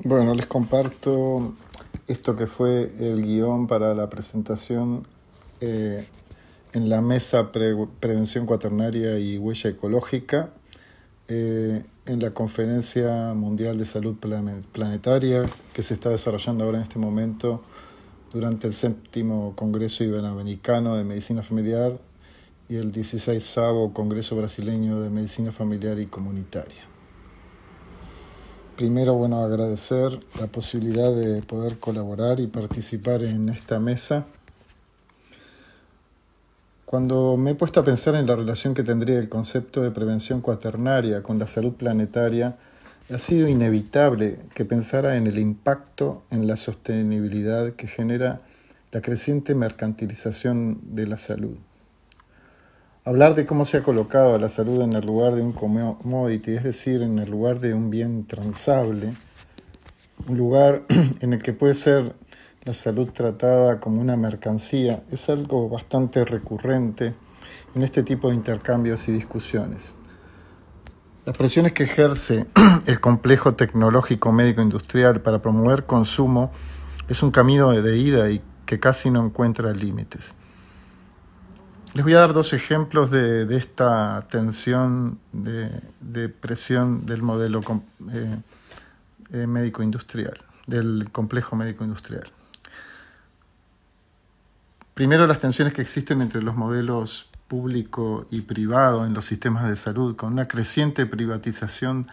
Bueno, les comparto esto que fue el guión para la presentación eh, en la mesa Prevención Cuaternaria y Huella Ecológica en la Conferencia Mundial de Salud Planetaria que se está desarrollando ahora en este momento durante el 7º Congreso Iberoamericano de Medicina Familiar y el 16º Congreso Brasileño de Medicina Familiar y Comunitaria. Primero, agradecer la posibilidad de poder colaborar y participar en esta mesa. Cuando me he puesto a pensar en la relación que tendría el concepto de prevención cuaternaria con la salud planetaria, ha sido inevitable que pensara en el impacto en la sostenibilidad que genera la creciente mercantilización de la salud. Hablar de cómo se ha colocado a la salud en el lugar de un commodity, es decir, en el lugar de un bien transable, un lugar en el que puede ser la salud tratada como una mercancía, es algo bastante recurrente en este tipo de intercambios y discusiones. Las presiones que ejerce el complejo tecnológico médico-industrial para promover consumo es un camino de ida y que casi no encuentra límites. Les voy a dar 2 ejemplos de esta tensión de presión del modelo médico-industrial, del complejo médico-industrial. Primero, las tensiones que existen entre los modelos público y privado en los sistemas de salud, con una creciente privatización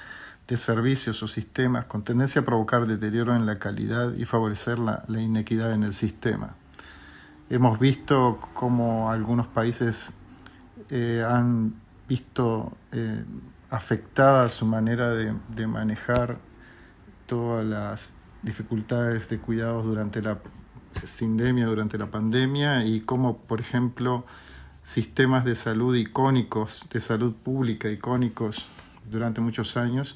de servicios o sistemas, con tendencia a provocar deterioro en la calidad y favorecer la inequidad en el sistema. Hemos visto cómo algunos países han visto afectada su manera de manejar todas las dificultades de cuidados durante la sindemia, durante la pandemia, y cómo, por ejemplo, sistemas de salud icónicos, de salud pública icónicos durante muchos años,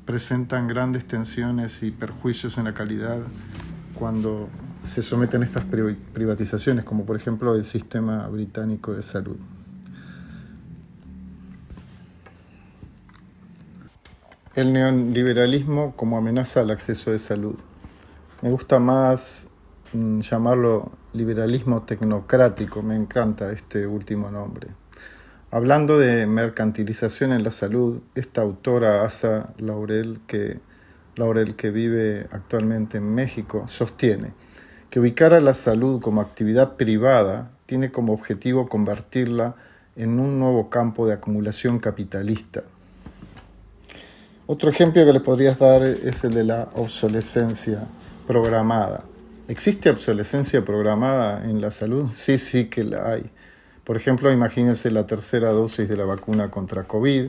presentan grandes tensiones y perjuicios en la calidad cuando se someten a estas privatizaciones, como por ejemplo el sistema británico de salud. El neoliberalismo como amenaza al acceso de salud. Me gusta más llamarlo liberalismo tecnocrático, me encanta este último nombre. Hablando de mercantilización en la salud, esta autora, Asa Laurel, que vive actualmente en México, sostiene que ubicar a la salud como actividad privada tiene como objetivo convertirla en un nuevo campo de acumulación capitalista. Otro ejemplo que le podrías dar es el de la obsolescencia programada. ¿Existe obsolescencia programada en la salud? Sí que la hay. Por ejemplo, imagínense la 3ª dosis de la vacuna contra COVID,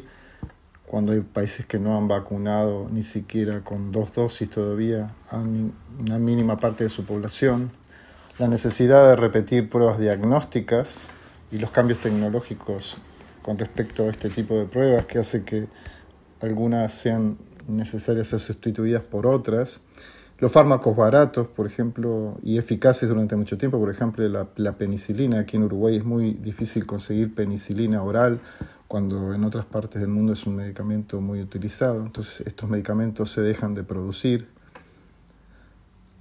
cuando hay países que no han vacunado ni siquiera con 2 dosis todavía a una mínima parte de su población, la necesidad de repetir pruebas diagnósticas y los cambios tecnológicos con respecto a este tipo de pruebas que hace que algunas sean necesarias ser sustituidas por otras, los fármacos baratos, por ejemplo, y eficaces durante mucho tiempo, por ejemplo, la penicilina. Aquí en Uruguay es muy difícil conseguir penicilina oral, cuando en otras partes del mundo es un medicamento muy utilizado. Entonces estos medicamentos se dejan de producir.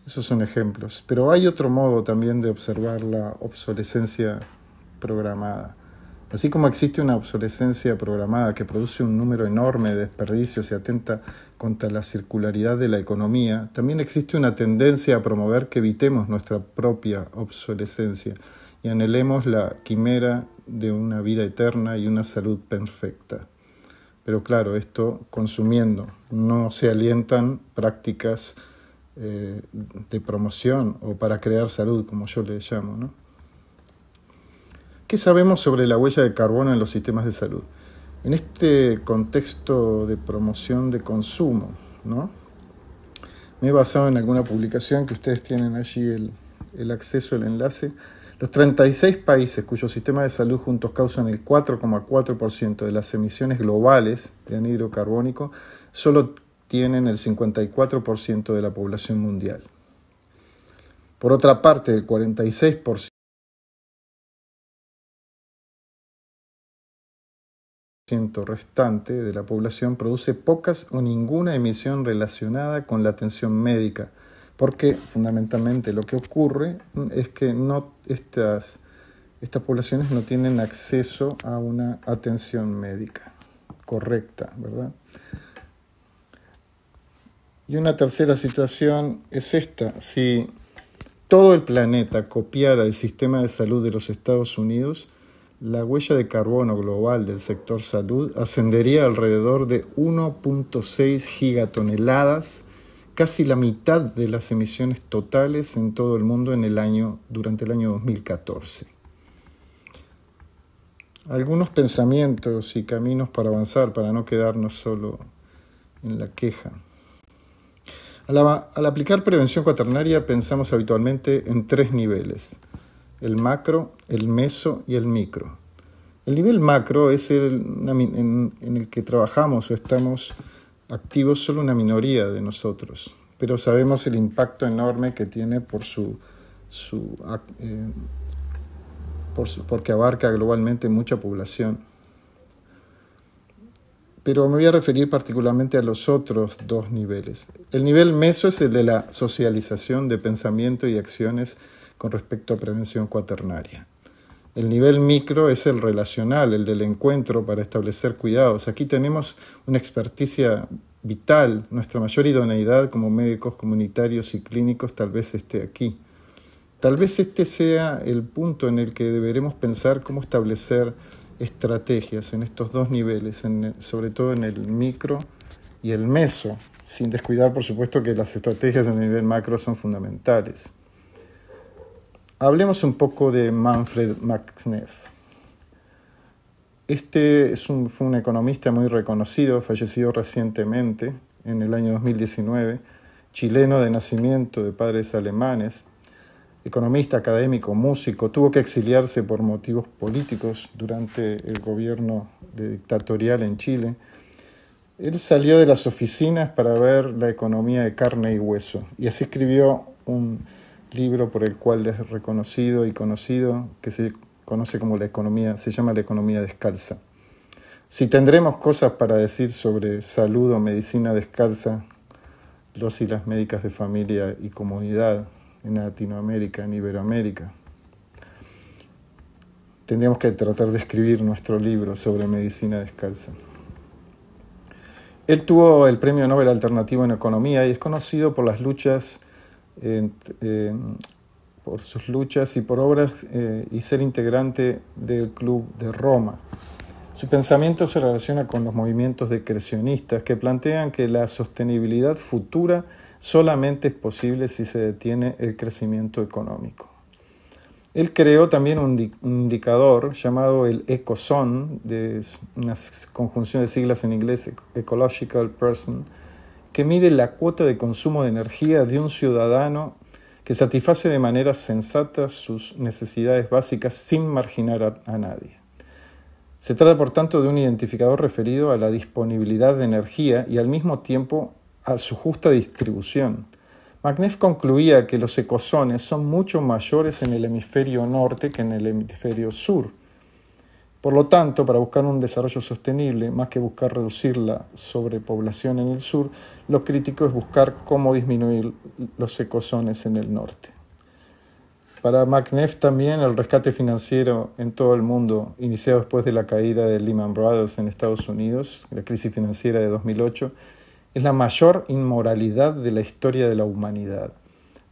Esos son ejemplos. Pero hay otro modo también de observar la obsolescencia programada. Así como existe una obsolescencia programada que produce un número enorme de desperdicios y atenta contra la circularidad de la economía, también existe una tendencia a promover que evitemos nuestra propia obsolescencia y anhelemos la quimera de una vida eterna y una salud perfecta. Pero claro, esto consumiendo. No se alientan prácticas de promoción o para crear salud, como yo le llamo, ¿no? ¿Qué sabemos sobre la huella de carbono en los sistemas de salud? En este contexto de promoción de consumo, ¿no? Me he basado en alguna publicación que ustedes tienen allí el acceso, el enlace. Los 36 países cuyos sistemas de salud juntos causan el 4,4% de las emisiones globales de anhídrido carbónico solo tienen el 54% de la población mundial. Por otra parte, el 46% restante de la población produce pocas o ninguna emisión relacionada con la atención médica, porque fundamentalmente lo que ocurre es que estas poblaciones no tienen acceso a una atención médica correcta, ¿verdad? Y una tercera situación es esta: si todo el planeta copiara el sistema de salud de los Estados Unidos, la huella de carbono global del sector salud ascendería alrededor de 1.6 gigatoneladas, casi la mitad de las emisiones totales en todo el mundo durante el año 2014. Algunos pensamientos y caminos para avanzar, para no quedarnos solo en la queja. Al aplicar prevención cuaternaria pensamos habitualmente en 3 niveles: el macro, el meso y el micro. El nivel macro es en el que trabajamos o estamos activos solo una minoría de nosotros, pero sabemos el impacto enorme que tiene porque abarca globalmente mucha población. Pero me voy a referir particularmente a los otros 2 niveles. El nivel meso es el de la socialización de pensamiento y acciones con respecto a prevención cuaternaria. El nivel micro es el relacional, el del encuentro para establecer cuidados. Aquí tenemos una experticia vital. Nuestra mayor idoneidad como médicos comunitarios y clínicos tal vez esté aquí. Tal vez este sea el punto en el que deberemos pensar cómo establecer estrategias en estos 2 niveles, sobre todo en el micro y el meso, sin descuidar, por supuesto, que las estrategias en el nivel macro son fundamentales. Hablemos un poco de Manfred Magnef. Fue un economista muy reconocido, fallecido recientemente, en el año 2019, chileno de nacimiento, de padres alemanes, economista, académico, músico. Tuvo que exiliarse por motivos políticos durante el gobierno dictatorial en Chile. Él salió de las oficinas para ver la economía de carne y hueso, y así escribió un libro por el cual es reconocido y conocido, que se conoce como se llama La economía descalza. Si tendremos cosas para decir sobre salud o medicina descalza, los y las médicas de familia y comunidad en Latinoamérica, en Iberoamérica, tendríamos que tratar de escribir nuestro libro sobre medicina descalza. Él tuvo el Premio Nobel Alternativo en Economía y es conocido por por sus luchas y por obras y ser integrante del Club de Roma. Su pensamiento se relaciona con los movimientos decrecionistas que plantean que la sostenibilidad futura solamente es posible si se detiene el crecimiento económico. Él creó también un indicador llamado el ECOSON, de una conjunción de siglas en inglés, Ecological Person, que mide la cuota de consumo de energía de un ciudadano que satisface de manera sensata sus necesidades básicas sin marginar a nadie. Se trata, por tanto, de un identificador referido a la disponibilidad de energía y al mismo tiempo a su justa distribución. Magnef concluía que los ecosones son mucho mayores en el hemisferio norte que en el hemisferio sur. Por lo tanto, para buscar un desarrollo sostenible, más que buscar reducir la sobrepoblación en el sur, lo crítico es buscar cómo disminuir los ecosones en el norte. Para Magnef también el rescate financiero en todo el mundo, iniciado después de la caída de Lehman Brothers en Estados Unidos, la crisis financiera de 2008, es la mayor inmoralidad de la historia de la humanidad.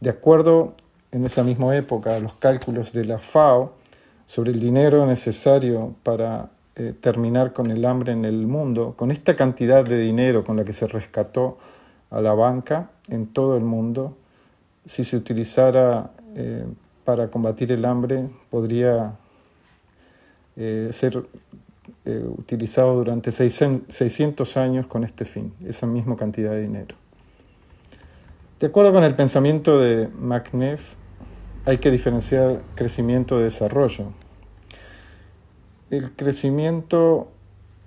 De acuerdo, en esa misma época, a los cálculos de la FAO sobre el dinero necesario para terminar con el hambre en el mundo, con esta cantidad de dinero con la que se rescató a la banca en todo el mundo, si se utilizara para combatir el hambre, podría ser utilizado durante 600 años con este fin, esa misma cantidad de dinero. De acuerdo con el pensamiento de Magnef, hay que diferenciar crecimiento de desarrollo. El crecimiento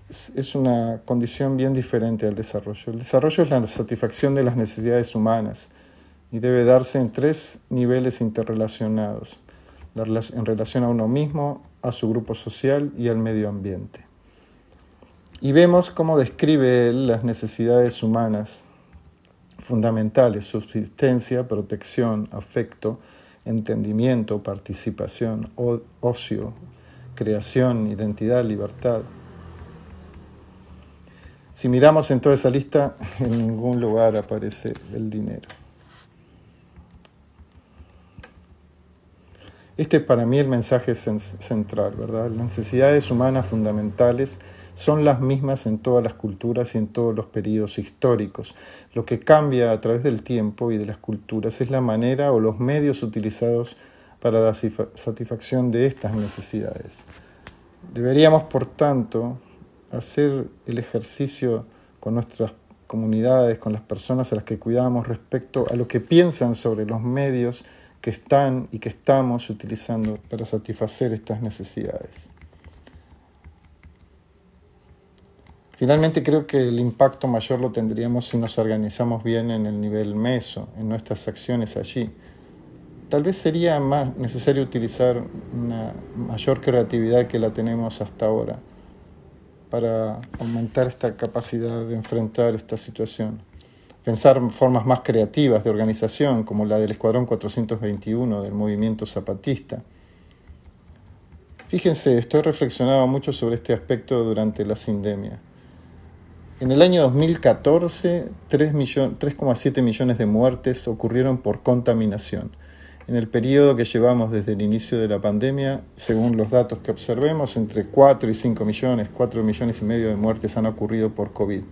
es una condición bien diferente al desarrollo. El desarrollo es la satisfacción de las necesidades humanas y debe darse en 3 niveles interrelacionados, en relación a uno mismo, a su grupo social y al medio ambiente. Y vemos cómo describe él las necesidades humanas fundamentales: subsistencia, protección, afecto, entendimiento, participación, ocio, creación, identidad, libertad. Si miramos en toda esa lista, en ningún lugar aparece el dinero. Este es para mí el mensaje central, ¿verdad? Las necesidades humanas fundamentales son las mismas en todas las culturas y en todos los periodos históricos. Lo que cambia a través del tiempo y de las culturas es la manera o los medios utilizados para la satisfacción de estas necesidades. Deberíamos, por tanto, hacer el ejercicio con nuestras comunidades, con las personas a las que cuidamos, respecto a lo que piensan sobre los medios que están y que estamos utilizando para satisfacer estas necesidades. Finalmente, creo que el impacto mayor lo tendríamos si nos organizamos bien en el nivel meso, en nuestras acciones allí. Tal vez sería más necesario utilizar una mayor creatividad que la tenemos hasta ahora para aumentar esta capacidad de enfrentar esta situación. Pensar formas más creativas de organización, como la del Escuadrón 421 del movimiento zapatista. Fíjense, estoy reflexionando mucho sobre este aspecto durante la sindemia. En el año 2014, 3,7 millones de muertes ocurrieron por contaminación. En el periodo que llevamos desde el inicio de la pandemia, según los datos que observemos, entre 4 y 5 millones, 4 millones y medio de muertes han ocurrido por COVID.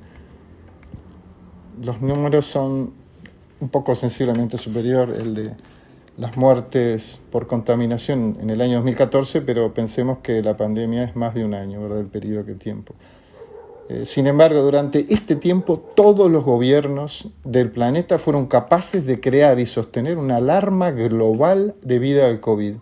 Los números son un poco sensiblemente superior el de las muertes por contaminación en el año 2014, pero pensemos que la pandemia es más de un año, ¿verdad? El periodo de tiempo. Sin embargo, durante este tiempo, todos los gobiernos del planeta fueron capaces de crear y sostener una alarma global debido al COVID.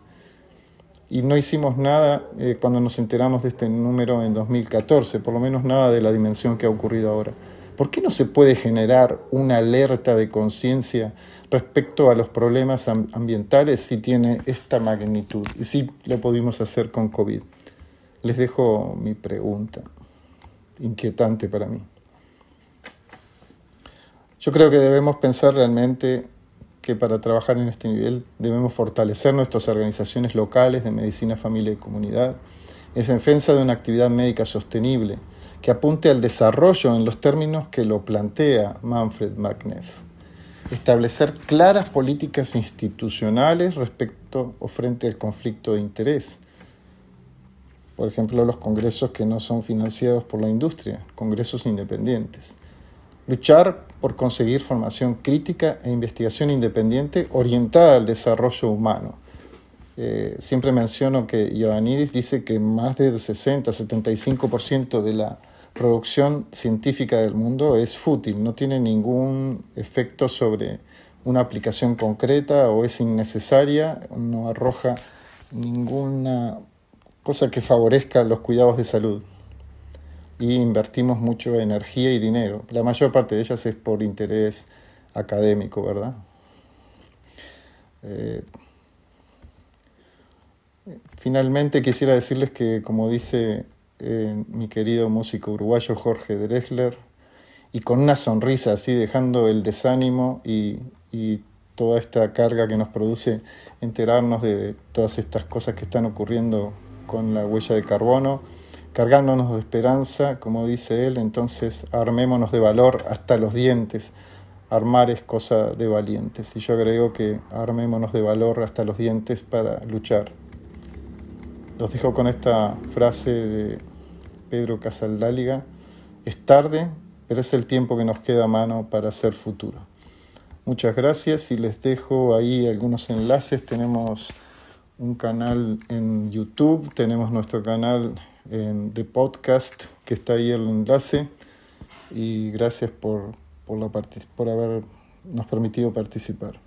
Y no hicimos nada cuando nos enteramos de este número en 2014, por lo menos nada de la dimensión que ha ocurrido ahora. ¿Por qué no se puede generar una alerta de conciencia respecto a los problemas ambientales si tiene esta magnitud? Y si lo pudimos hacer con COVID. Les dejo mi pregunta, inquietante para mí. Yo creo que debemos pensar realmente que para trabajar en este nivel debemos fortalecer nuestras organizaciones locales de medicina, familia y comunidad en defensa de una actividad médica sostenible que apunte al desarrollo en los términos que lo plantea Manfred Machneff. Establecer claras políticas institucionales respecto o frente al conflicto de interés. Por ejemplo, los congresos que no son financiados por la industria, congresos independientes. Luchar por conseguir formación crítica e investigación independiente orientada al desarrollo humano. Siempre menciono que Ioannidis dice que más del 60-75% de la producción científica del mundo es fútil, no tiene ningún efecto sobre una aplicación concreta o es innecesaria, no arroja ninguna cosa que favorezca los cuidados de salud. Y invertimos mucho energía y dinero. La mayor parte de ellas es por interés académico, ¿verdad? Finalmente quisiera decirles que, como dice mi querido músico uruguayo Jorge Drexler, y con una sonrisa así, dejando el desánimo y toda esta carga que nos produce enterarnos de todas estas cosas que están ocurriendo con la huella de carbono, cargándonos de esperanza, como dice él, entonces armémonos de valor hasta los dientes. Armar es cosa de valientes. Y yo agrego que armémonos de valor hasta los dientes para luchar. Los dejo con esta frase de Pedro Casaldáliga: es tarde, pero es el tiempo que nos queda a mano para hacer futuro. Muchas gracias y les dejo ahí algunos enlaces. Tenemos un canal en YouTube, tenemos nuestro canal de podcast, que está ahí el enlace, y gracias por habernos permitido participar.